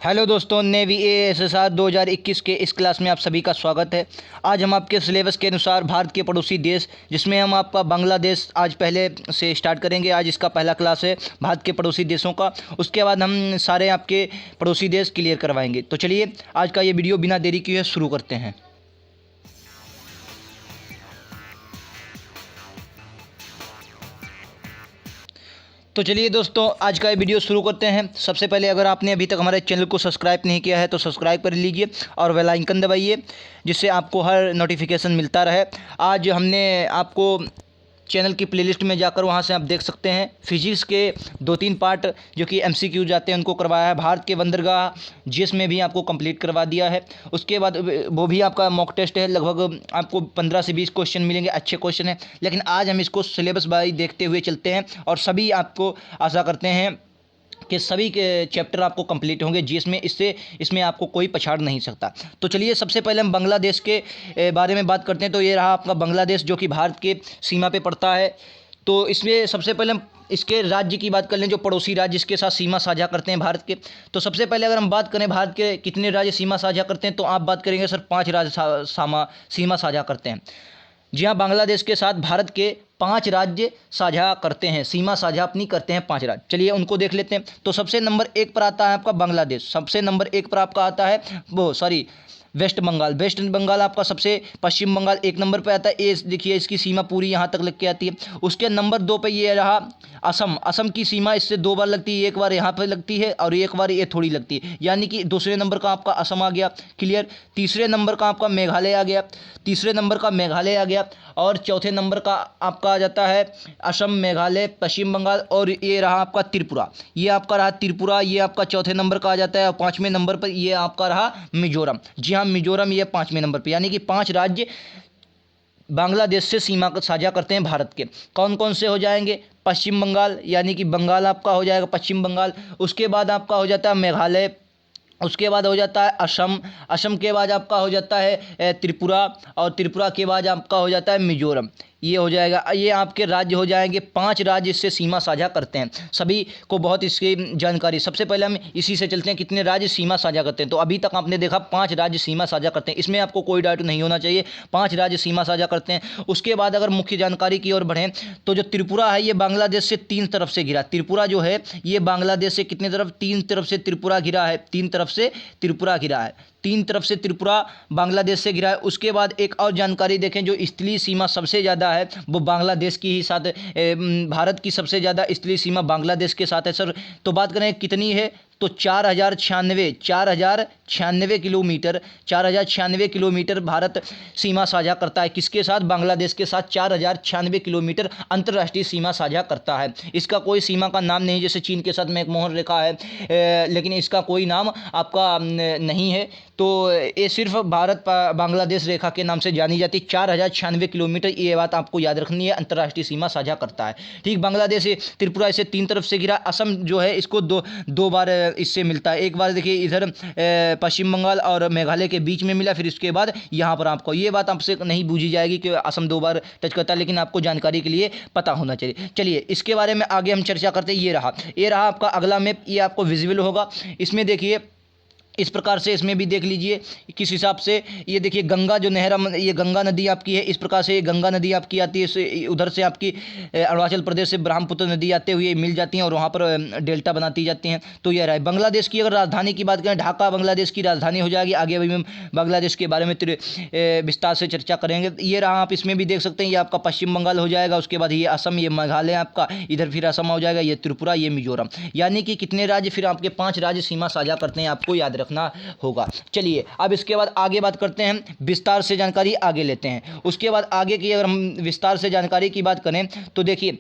Hello दोस्तों, navy ASSR 2021 के इस क्लास में आप सभी का स्वागत है। आज हम आपके सिलेबस के अनुसार भारत के पड़ोसी देश, जिसमें हम आपका बांग्लादेश आज पहले से स्टार्ट करेंगे। आज इसका पहला क्लास है भारत के पड़ोसी देशों का। उसके बाद हम सारे आपके पड़ोसी देश क्लियर करवाएंगे। तो चलिए आज का ये वीडियो बिना देरी किए शुरू करते हैं। तो चलिए दोस्तों, आज का ये वीडियो शुरू करते हैं। सबसे पहले अगर आपने अभी तक हमारे चैनल को सब्सक्राइब नहीं किया है तो सब्सक्राइब कर लीजिए और बेल आइकन दबाइए, जिससे आपको हर नोटिफिकेशन मिलता रहे। आज हमने आपको चैनल की प्लेलिस्ट में जाकर वहां से आप देख सकते हैं फिजिक्स के 2-3 पार्ट जो कि MCQ जाते हैं उनको करवाया है। भारत के बंदरगाह GS में भी आपको कंप्लीट करवा दिया है। उसके बाद वो भी आपका मॉक टेस्ट है, लगभग आपको 15 से 20 क्वेश्चन मिलेंगे, अच्छे क्वेश्चन हैं। लेकिन आज हम इसको सिलेबस वाइज देखते हुए चलते हैं और सभी आपको आशा करते हैं कि सभी के चैप्टर आपको कंप्लीट होंगे GS में। इसमें आपको कोई पछाड़ नहीं सकता। तो चलिए सबसे पहले हम बांग्लादेश के बारे में बात करते हैं। तो ये रहा आपका बांग्लादेश, जो कि भारत के सीमा पे पड़ता है। तो इसमें सबसे पहले हम इसके राज्य की बात कर लें, जो पड़ोसी राज्य इसके साथ सीमा साझा करते हैं भारत के। तो सबसे पहले अगर हम बात करें भारत के कितने राज्य सीमा साझा करते हैं, तो आप बात करेंगे सर 5 राज्य सीमा साझा करते हैं। जी हाँ, बांग्लादेश के साथ भारत के 5 राज्य साझा करते हैं, सीमा साझा अपनी करते हैं 5 राज्य। चलिए उनको देख लेते हैं। तो सबसे नंबर 1 पर आता है आपका बांग्लादेश। सबसे नंबर 1 पर आपका आता है वेस्ट बंगाल। वेस्ट बंगाल आपका सबसे, पश्चिम बंगाल 1 नंबर पे आता है। ये देखिए इसकी सीमा पूरी यहाँ तक लग के आती है। उसके नंबर 2 पे ये रहा असम। असम की सीमा इससे 2 बार लगती है, एक बार यहाँ पे लगती है और एक बार ये थोड़ी लगती है, यानी कि दूसरे नंबर का आपका असम आ गया, क्लियर। तीसरे नंबर का आपका मेघालय आ गया, और चौथे नंबर का आपका आ जाता है असम, मेघालय, पश्चिम बंगाल, और ये रहा आपका त्रिपुरा। ये आपका रहा त्रिपुरा, ये आपका चौथे नंबर का आ जाता है। और 5वें नंबर पर ये आपका रहा मिजोरम। जी हाँ, मिजोरम ये 5वें नंबर पर, यानी कि 5 राज्य बांग्लादेश से सीमा साझा करते हैं भारत के। कौन कौन से हो जाएंगे? पश्चिम बंगाल, यानी कि बंगाल आपका हो जाएगा पश्चिम बंगाल। उसके बाद आपका हो जाता है मेघालय। उसके बाद हो जाता है असम। असम के बाद आपका हो जाता है त्रिपुरा, और त्रिपुरा के बाद आपका हो जाता है मिजोरम। ये हो जाएगा, ये आपके राज्य हो जाएंगे। 5 राज्य इससे सीमा साझा करते हैं। सभी को बहुत इसकी जानकारी। सबसे पहले हम इसी से चलते हैं, कितने राज्य सीमा साझा करते हैं। तो अभी तक आपने देखा 5 राज्य सीमा साझा करते हैं, इसमें आपको कोई डाउट नहीं होना चाहिए। 5 राज्य सीमा साझा करते हैं। उसके बाद अगर मुख्य जानकारी की ओर बढ़ें, तो जो त्रिपुरा है ये बांग्लादेश से 3 तरफ से घिरा। त्रिपुरा जो है ये बांग्लादेश से कितने तरफ? 3 तरफ से त्रिपुरा घिरा है। 3 तरफ से त्रिपुरा घिरा है। 3 तरफ से त्रिपुरा बांग्लादेश से घिरा है। उसके बाद एक और जानकारी देखें, जो स्थलीय सीमा सबसे ज़्यादा है वो बांग्लादेश की ही साथ, भारत की सबसे ज़्यादा स्थलीय सीमा बांग्लादेश के साथ है सर। तो बात करें कितनी है, तो 4096 किलोमीटर, 4096 किलोमीटर भारत सीमा साझा करता है। किसके साथ? बांग्लादेश के साथ 4096 किलोमीटर अंतर्राष्ट्रीय सीमा साझा करता है। इसका कोई सीमा का नाम नहीं, जैसे चीन के साथ मैकमोहन रेखा है, लेकिन इसका कोई नाम आपका नहीं है। तो ये सिर्फ भारत बांग्लादेश रेखा के नाम से जानी जाती है। 4096 किलोमीटर, ये बात आपको याद रखनी है, अंतर्राष्ट्रीय सीमा साझा करता है। ठीक, बांग्लादेश त्रिपुरा इसे 3 तरफ से घिरा। असम जो है इसको दो बार इससे मिलता है। एक बार देखिए इधर पश्चिम बंगाल और मेघालय के बीच में मिला, फिर इसके बाद यहाँ पर आपको ये बात आपसे नहीं बूझी जाएगी कि असम 2 बार टच करता है, लेकिन आपको जानकारी के लिए पता होना चाहिए। चलिए इसके बारे में आगे हम चर्चा करते हैं। ये रहा आपका अगला मैप, ये आपको विजिबल होगा। इसमें देखिए इस प्रकार से, इसमें भी देख लीजिए किस हिसाब से। ये देखिए गंगा जो नहर, ये गंगा नदी आपकी है। इस प्रकार से ये गंगा नदी आपकी आती है, उधर से आपकी अरुणाचल प्रदेश से ब्रह्मपुत्र नदी आते हुए मिल जाती हैं और वहाँ पर डेल्टा बनाती जाती हैं। तो ये रहा है बांग्लादेश की। अगर राजधानी की बात करें, ढाका बांग्लादेश की राजधानी हो जाएगी। आगे अभी हम बांग्लादेश के बारे में विस्तार से चर्चा करेंगे। ये रहा, आप इसमें भी देख सकते हैं, ये आपका पश्चिम बंगाल हो जाएगा। उसके बाद ये असम, ये मेघालय आपका, इधर फिर असम हो जाएगा, ये त्रिपुरा, ये मिजोरम। यानी कि कितने राज्य फिर आपके 5 राज्य सीमा साझा करते हैं, आपको याद रखना होगा। चलिए अब इसके बाद आगे बात करते हैं, विस्तार से जानकारी आगे लेते हैं। उसके बाद आगे की अगर हम विस्तार से जानकारी की बात करें, तो देखिए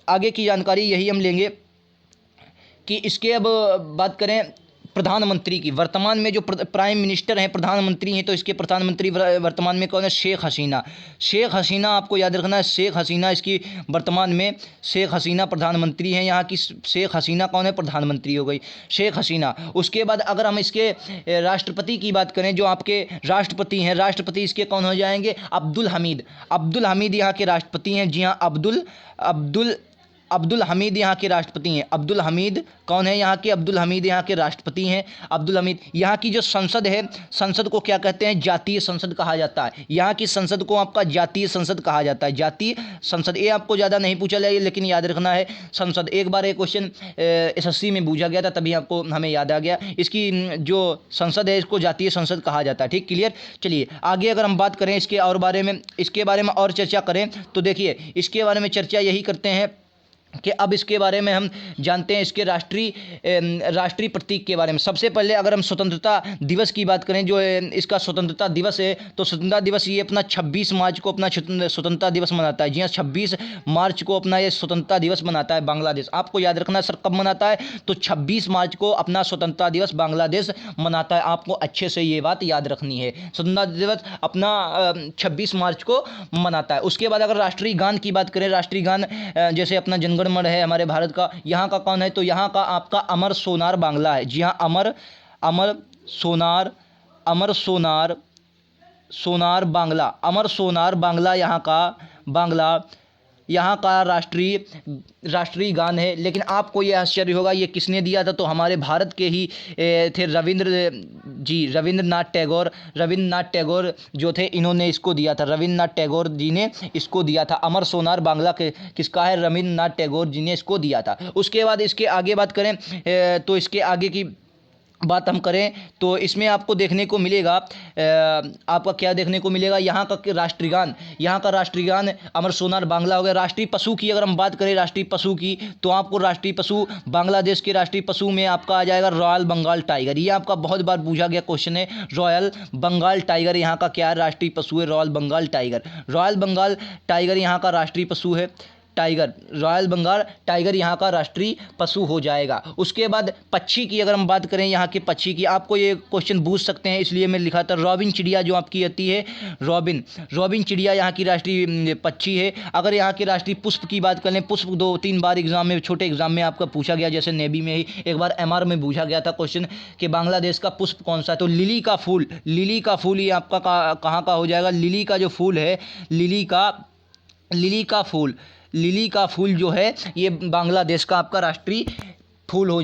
आगे की जानकारी यही हम लेंगे कि इसके अब बात करें प्रधानमंत्री की। वर्तमान में जो प्राइम मिनिस्टर हैं, प्रधानमंत्री हैं, तो इसके प्रधानमंत्री वर्तमान में कौन है? शेख हसीना। शेख हसीना आपको याद रखना है, शेख हसीना इसकी वर्तमान में, शेख हसीना प्रधानमंत्री हैं यहाँ की। शेख हसीना कौन है? प्रधानमंत्री हो गई शेख हसीना। उसके बाद अगर हम इसके राष्ट्रपति की बात करें, जो आपके राष्ट्रपति हैं, राष्ट्रपति इसके कौन हो जाएंगे? अब्दुल हमीद। अब्दुल हमीद यहाँ के राष्ट्रपति हैं। जी हाँ, अब्दुल अब्दुल हमीद यहाँ के राष्ट्रपति हैं। अब्दुल हमीद कौन है यहाँ के? अब्दुल हमीद यहाँ के राष्ट्रपति हैं। अब्दुल हमीद। यहाँ की जो संसद है, संसद को क्या कहते हैं? जातीय संसद कहा जाता है। यहाँ की संसद को आपका जातीय संसद कहा जाता है। जातीय संसद। ये आपको ज़्यादा नहीं पूछा जाएगा लेकिन याद रखना है संसद। एक बार एक क्वेश्चन SSC में पूछा गया था, तभी आपको हमें याद आ गया। इसकी जो संसद है इसको जातीय संसद कहा जाता है। ठीक, क्लियर। चलिए आगे अगर हम बात करें इसके बारे में और चर्चा करें तो देखिए इसके बारे में चर्चा यही करते हैं कि अब इसके बारे में हम जानते हैं इसके राष्ट्रीय प्रतीक के बारे में। सबसे पहले अगर हम स्वतंत्रता दिवस की बात करें, जो इसका स्वतंत्रता दिवस है, तो स्वतंत्रता दिवस ये अपना 26 मार्च को अपना स्वतंत्रता दिवस मनाता है। जी हाँ, 26 मार्च को अपना ये स्वतंत्रता दिवस मनाता है बांग्लादेश। आपको याद रखना है सर कब मनाता है, तो 26 मार्च को अपना स्वतंत्रता दिवस बांग्लादेश मनाता है। आपको अच्छे से ये बात याद रखनी है, स्वतंत्रता दिवस अपना 26 मार्च को मनाता है। उसके बाद अगर राष्ट्रीय गान की बात करें, राष्ट्रीय गान जैसे अपना जनगणमन है हमारे भारत का, यहाँ का कौन है, तो यहाँ का आपका अमर सोनार बांग्ला है। जी हाँ, अमर सोनार बांग्ला यहाँ का राष्ट्रीय गान है। लेकिन आपको ये आश्चर्य होगा ये किसने दिया था, तो हमारे भारत के ही थे रविंद्रनाथ टैगोर जो थे, इन्होंने इसको दिया था। रविंद्रनाथ टैगोर जी ने इसको दिया था। अमर सोनार बांग्ला के किसका है? रविंद्रनाथ टैगोर जी ने इसको दिया था। उसके बाद इसके आगे बात करें तो इसके आगे की बात हम करें तो इसमें आपको देखने को मिलेगा, आपका क्या देखने को मिलेगा, यहाँ का राष्ट्रीय गान अमर सोनार बांग्ला हो गया। राष्ट्रीय पशु की अगर हम बात करें, राष्ट्रीय पशु की, तो आपको राष्ट्रीय पशु बांग्लादेश के राष्ट्रीय पशु में आपका आ जाएगा रॉयल बंगाल टाइगर। ये आपका बहुत बार पूछा गया क्वेश्चन है, रॉयल बंगाल टाइगर यहाँ का क्या है? राष्ट्रीय पशु है रॉयल बंगाल टाइगर यहाँ का राष्ट्रीय पशु है। रॉयल बंगाल टाइगर यहाँ का राष्ट्रीय पशु हो जाएगा। उसके बाद पक्षी की अगर हम बात करें, यहाँ के पक्षी की, आपको ये क्वेश्चन पूछ सकते हैं इसलिए मैं लिखा था रॉबिन चिड़िया जो आपकी आती है, रॉबिन चिड़िया यहाँ की राष्ट्रीय पक्षी है। अगर यहाँ के राष्ट्रीय पुष्प की बात करें, पुष्प 2-3 बार एग्जाम में, छोटे एग्जाम में आपका पूछा गया, जैसे नेवी में ही एक बार MR में पूछा गया था क्वेश्चन कि बांग्लादेश का पुष्प कौन सा है, तो लिली का फूल ये आपका कहाँ का हो जाएगा? लिली का जो फूल है, लिली का फूल जो है ये बांग्लादेश का आपका राष्ट्रीय फूल हो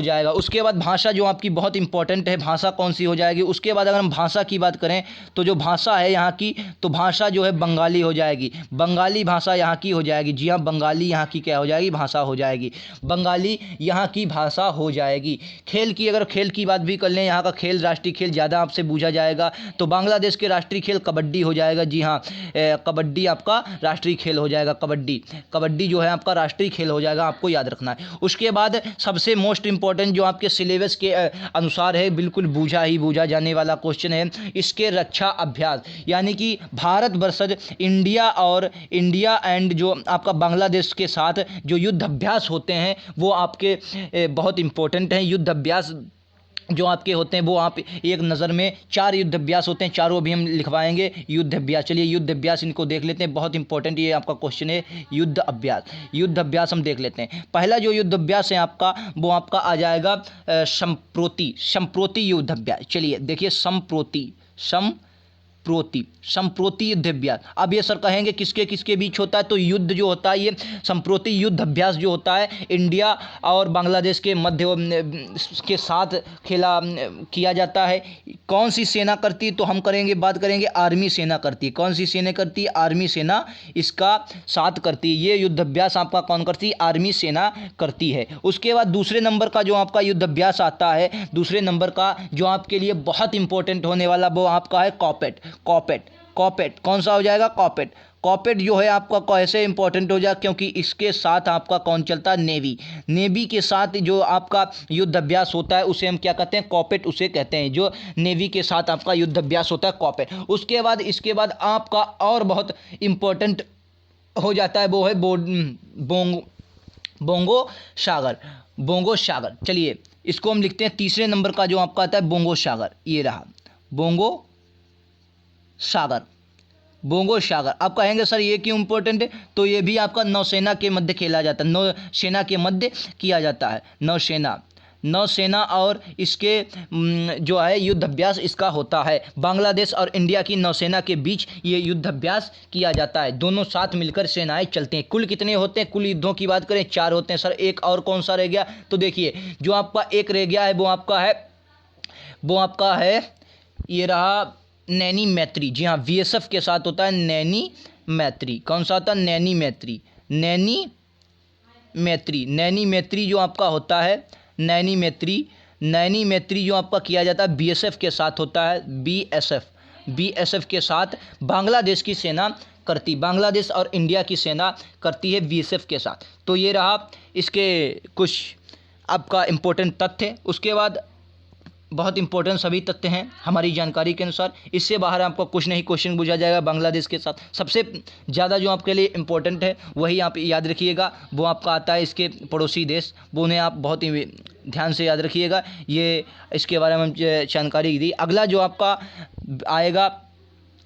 जाएगा। उसके बाद भाषा जो आपकी बहुत इंपॉर्टेंट है, भाषा कौन सी हो जाएगी? उसके बाद अगर हम भाषा की बात करें तो जो भाषा है यहाँ की, तो भाषा जो है बंगाली हो जाएगी। बंगाली भाषा यहाँ की हो जाएगी। जी हाँ, बंगाली यहाँ की क्या हो जाएगी? भाषा हो जाएगी। बंगाली यहाँ की भाषा हो जाएगी। खेल की बात भी कर लें, यहाँ का खेल, राष्ट्रीय खेल ज़्यादा आपसे पूछा जाएगा, तो बांग्लादेश के राष्ट्रीय खेल कबड्डी हो जाएगा। जी हाँ, कबड्डी आपका राष्ट्रीय खेल हो जाएगा। कबड्डी जो है आपका राष्ट्रीय खेल हो जाएगा, आपको याद रखना है। उसके बाद सबसे मोस्ट इंपॉर्टेंट जो आपके सिलेबस के अनुसार है, बिल्कुल बूझा जाने वाला क्वेश्चन है, इसके रक्षा अभ्यास, यानी कि भारत वर्सेस इंडिया एंड जो आपका बांग्लादेश के साथ जो युद्ध अभ्यास होते हैं वो आपके बहुत इंपॉर्टेंट हैं। युद्ध अभ्यास जो आपके होते हैं वो आप एक नज़र में 4 युद्ध अभ्यास होते हैं, चारों अभी हम लिखवाएंगे युद्ध अभ्यास। चलिए युद्ध अभ्यास इनको देख लेते हैं, बहुत इंपॉर्टेंट ये आपका क्वेश्चन है। युद्ध अभ्यास हम देख लेते हैं। पहला जो युद्ध अभ्यास है आपका, वो आपका आ जाएगा संप्रोति युद्ध अभ्यास। चलिए देखिए संप्रोति युद्ध अभ्यास। अब ये सर कहेंगे किसके बीच होता है, तो युद्ध जो होता है ये संप्रोति युद्ध अभ्यास जो होता है इंडिया और बांग्लादेश के मध्य के साथ किया जाता है। कौन सी सेना करती है, तो हम बात करेंगे आर्मी सेना करती है। कौन सी सेना करती है? आर्मी सेना इसका साथ करती है। ये युद्ध अभ्यास आपका कौन करती है? आर्मी सेना करती है। उसके बाद दूसरे नंबर का जो आपका युद्ध अभ्यास आता है, दूसरे नंबर का जो आपके लिए बहुत इंपॉर्टेंट होने वाला वो आपका है कॉपेट। कौन सा हो जाएगा? कॉपेट जो है आपका कैसे इंपॉर्टेंट हो जाए, क्योंकि इसके साथ आपका कौन चलता है? नेवी के साथ जो आपका युद्ध अभ्यास होता है उसे हम क्या कहते हैं? कॉपेट उसे कहते हैं। जो नेवी के साथ आपका युद्ध अभ्यास होता है कॉपेट। इसके बाद आपका और बहुत इंपॉर्टेंट हो जाता है वो है बोंगो सागर। चलिए इसको हम लिखते हैं, तीसरे नंबर का जो आपका आता है बोंगो सागर, ये रहा बोंगो सागर। आप कहेंगे सर ये क्यों इंपॉर्टेंट है, तो ये भी आपका नौसेना के मध्य खेला जाता है, नौसेना के मध्य किया जाता है। नौसेना और इसके जो है युद्धाभ्यास इसका होता है। बांग्लादेश और इंडिया की नौसेना के बीच ये युद्धाभ्यास किया जाता है। दोनों साथ मिलकर सेनाएं चलते हैं। कुल कितने होते हैं? कुल युद्धों की बात करें 4 होते हैं। सर एक और कौन सा रह गया? तो देखिए जो आपका एक रह गया है वो आपका है ये रहा नैनी मैत्री। जी हाँ, बीएसएफ के साथ होता है नैनी मैत्री। कौन सा होता है? नैनी मैत्री। नैनी मैत्री जो आपका होता है नैनी मैत्री जो आपका किया जाता है बीएसएफ के साथ होता है। बीएसएफ के साथ बांग्लादेश की सेना करती, बांग्लादेश और इंडिया की सेना करती है बीएसएफ के साथ। तो ये रहा इसके कुछ आपका इम्पोर्टेंट तथ्य। उसके बाद बहुत इंपॉर्टेंट सभी तथ्य हैं हमारी जानकारी के अनुसार। इससे बाहर आपको कुछ नहीं क्वेश्चन पूछा जाएगा बांग्लादेश के साथ। सबसे ज़्यादा जो आपके लिए इम्पोर्टेंट है वही आप याद रखिएगा, वो आपका आता है इसके पड़ोसी देश। वो उन्हें आप बहुत ही ध्यान से याद रखिएगा। ये इसके बारे में जानकारी दी। अगला जो आपका आएगा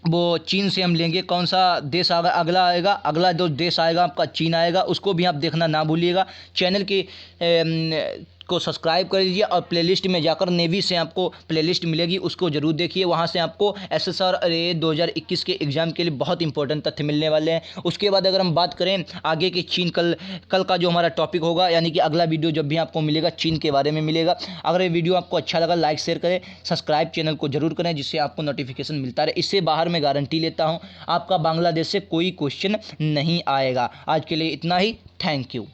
वो चीन से हम लेंगे। कौन सा देश अगला आएगा? अगला जो देश आएगा आपका चीन आएगा। उसको भी आप देखना ना भूलिएगा। चैनल की को सब्सक्राइब कर लीजिए और प्लेलिस्ट में जाकर नेवी से आपको प्लेलिस्ट मिलेगी, उसको जरूर देखिए। वहाँ से आपको एसएसआर 2021 के एग्ज़ाम के लिए बहुत इंपॉर्टेंट तथ्य मिलने वाले हैं। उसके बाद अगर हम बात करें आगे के चीन, कल का जो हमारा टॉपिक होगा, यानी कि अगला वीडियो जब भी आपको मिलेगा चीन के बारे में मिलेगा। अगर ये वीडियो आपको अच्छा लगा लाइक शेयर करें, सब्सक्राइब चैनल को जरूर करें जिससे आपको नोटिफिकेशन मिलता रहे। इससे बाहर मैं गारंटी लेता हूँ आपका बांग्लादेश से कोई क्वेश्चन नहीं आएगा। आज के लिए इतना ही। Thank you.